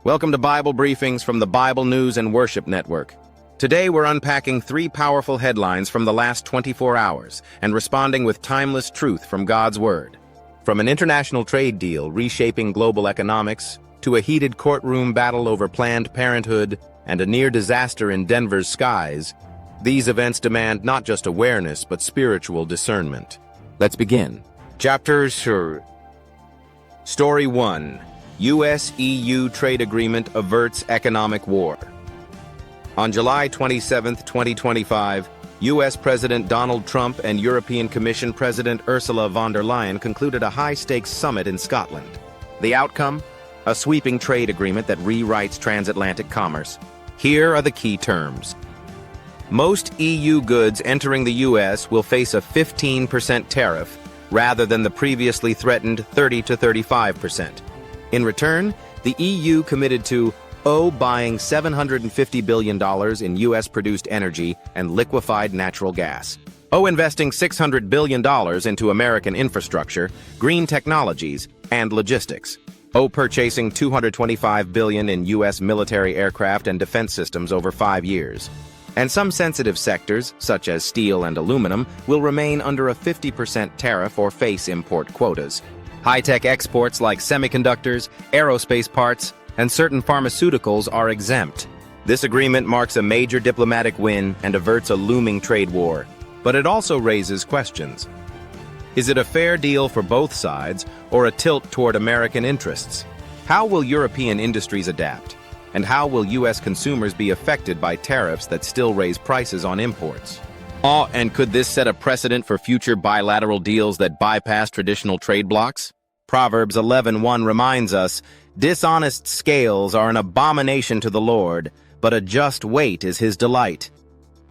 Welcome to Bible Briefings from the Bible News and Worship Network. Today we're unpacking 3 powerful headlines from the last 24 hours and responding with timeless truth from God's Word. From an international trade deal reshaping global economics, to a heated courtroom battle over Planned Parenthood and a near disaster in Denver's skies, these events demand not just awareness but spiritual discernment. Let's begin. Story 1. U.S.-EU trade agreement averts economic war. On July 27, 2025, U.S. President Donald Trump and European Commission President Ursula von der Leyen concluded a high-stakes summit in Scotland. The outcome? A sweeping trade agreement that rewrites transatlantic commerce. Here are the key terms. Most EU goods entering the U.S. will face a 15% tariff rather than the previously threatened 30 to 35%. In return, the EU committed to buying $750 billion in U.S.-produced energy and liquefied natural gas. Investing $600 billion into American infrastructure, green technologies, and logistics. Purchasing $225 billion in U.S. military aircraft and defense systems over 5 years. And some sensitive sectors, such as steel and aluminum, will remain under a 50% tariff or face import quotas. High-tech exports like semiconductors, aerospace parts, and certain pharmaceuticals are exempt. This agreement marks a major diplomatic win and averts a looming trade war. But it also raises questions. Is it a fair deal for both sides, or a tilt toward American interests? How will European industries adapt? And how will U.S. consumers be affected by tariffs that still raise prices on imports? And could this set a precedent for future bilateral deals that bypass traditional trade blocs? Proverbs 11:1 reminds us, "Dishonest scales are an abomination to the Lord, but a just weight is his delight."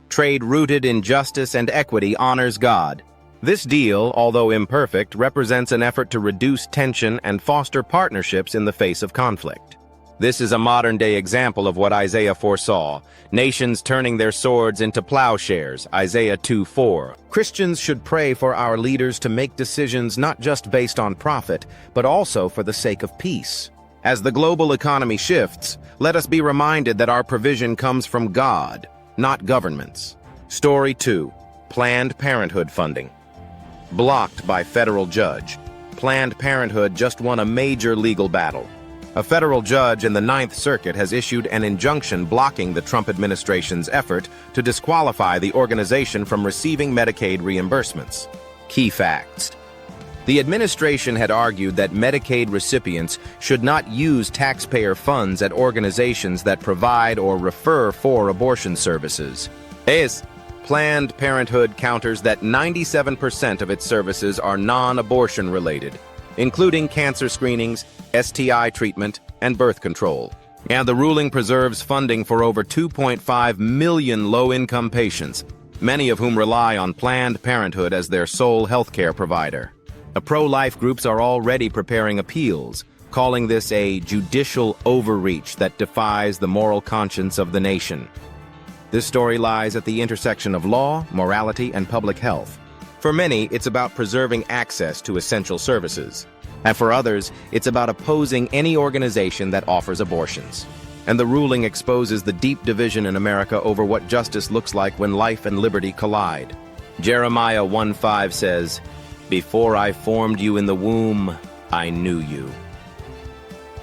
Trade rooted in justice and equity honors God. This deal, although imperfect, represents an effort to reduce tension and foster partnerships in the face of conflict. This is a modern-day example of what Isaiah foresaw, nations turning their swords into plowshares, Isaiah 2:4. Christians should pray for our leaders to make decisions not just based on profit, but also for the sake of peace. As the global economy shifts, let us be reminded that our provision comes from God, not governments. Story 2. Planned Parenthood funding. Blocked by federal judge. Planned Parenthood just won a major legal battle. A federal judge in the Ninth Circuit has issued an injunction blocking the Trump administration's effort to disqualify the organization from receiving Medicaid reimbursements. Key facts. The administration had argued that Medicaid recipients should not use taxpayer funds at organizations that provide or refer for abortion services. Planned Parenthood counters that 97% of its services are non-abortion related, including cancer screenings, STI treatment, and birth control. And the ruling preserves funding for over 2.5 million low-income patients, many of whom rely on Planned Parenthood as their sole healthcare provider. Pro-life groups are already preparing appeals, calling this a judicial overreach that defies the moral conscience of the nation. This story lies at the intersection of law, morality, and public health. For many, it's about preserving access to essential services. And for others, it's about opposing any organization that offers abortions. And the ruling exposes the deep division in America over what justice looks like when life and liberty collide. Jeremiah 1:5 says, "Before I formed you in the womb, I knew you."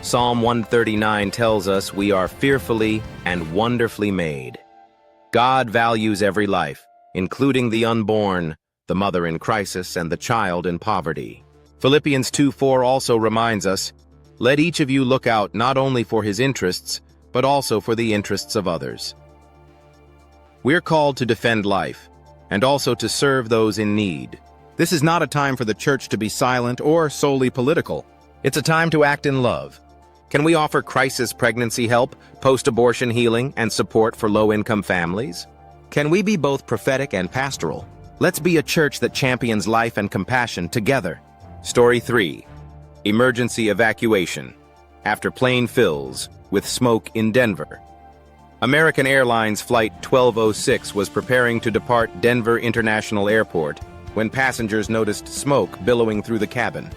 Psalm 139 tells us we are fearfully and wonderfully made. God values every life, including the unborn, the mother in crisis, and the child in poverty. Philippians 2:4 also reminds us, "Let each of you look out not only for his interests, but also for the interests of others." We're called to defend life, and also to serve those in need. This is not a time for the church to be silent or solely political. It's a time to act in love. Can we offer crisis pregnancy help, post-abortion healing, and support for low-income families? Can we be both prophetic and pastoral? Let's be a church that champions life and compassion together. Story 3. Emergency evacuation. After plane fills with smoke in Denver. American Airlines Flight 1206 was preparing to depart Denver International Airport when passengers noticed smoke billowing through the cabin.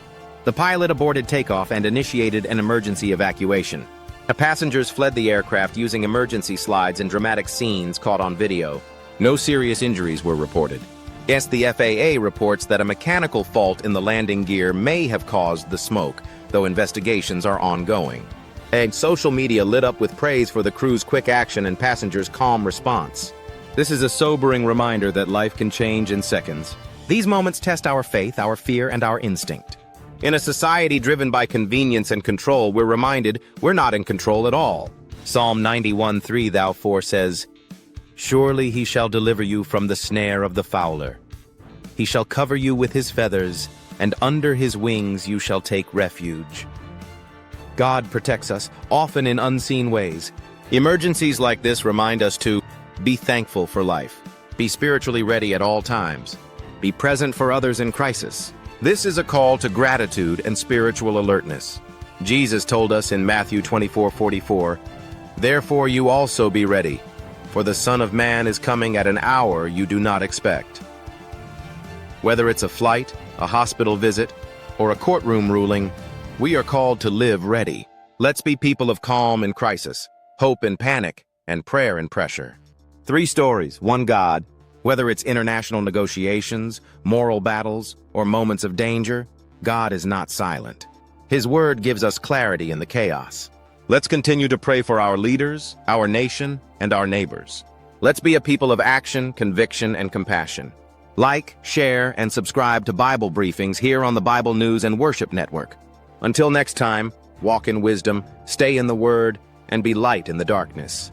The pilot aborted takeoff and initiated an emergency evacuation. Passengers fled the aircraft using emergency slides and dramatic scenes caught on video. No serious injuries were reported. Yes, the FAA reports that a mechanical fault in the landing gear may have caused the smoke, though investigations are ongoing. And social media lit up with praise for the crew's quick action and passengers' calm response. This is a sobering reminder that life can change in seconds. These moments test our faith, our fear, and our instinct. In a society driven by convenience and control, we're reminded we're not in control at all. Psalm 91:3 therefore says, "Surely he shall deliver you from the snare of the fowler. He shall cover you with his feathers, and under his wings you shall take refuge." God protects us, often in unseen ways. Emergencies like this remind us to be thankful for life, be spiritually ready at all times, be present for others in crisis. This is a call to gratitude and spiritual alertness. Jesus told us in Matthew 24:44, "Therefore you also be ready, for the Son of Man is coming at an hour you do not expect." Whether it's a flight, a hospital visit, or a courtroom ruling, we are called to live ready. Let's be people of calm in crisis, hope in panic, and prayer in pressure. 3 stories, 1 God. Whether it's international negotiations, moral battles, or moments of danger, God is not silent. His word gives us clarity in the chaos. Let's continue to pray for our leaders, our nation, and our neighbors. Let's be a people of action, conviction, and compassion. Like, share, and subscribe to Bible Briefings here on the Bible News and Worship Network. Until next time, walk in wisdom, stay in the Word, and be light in the darkness.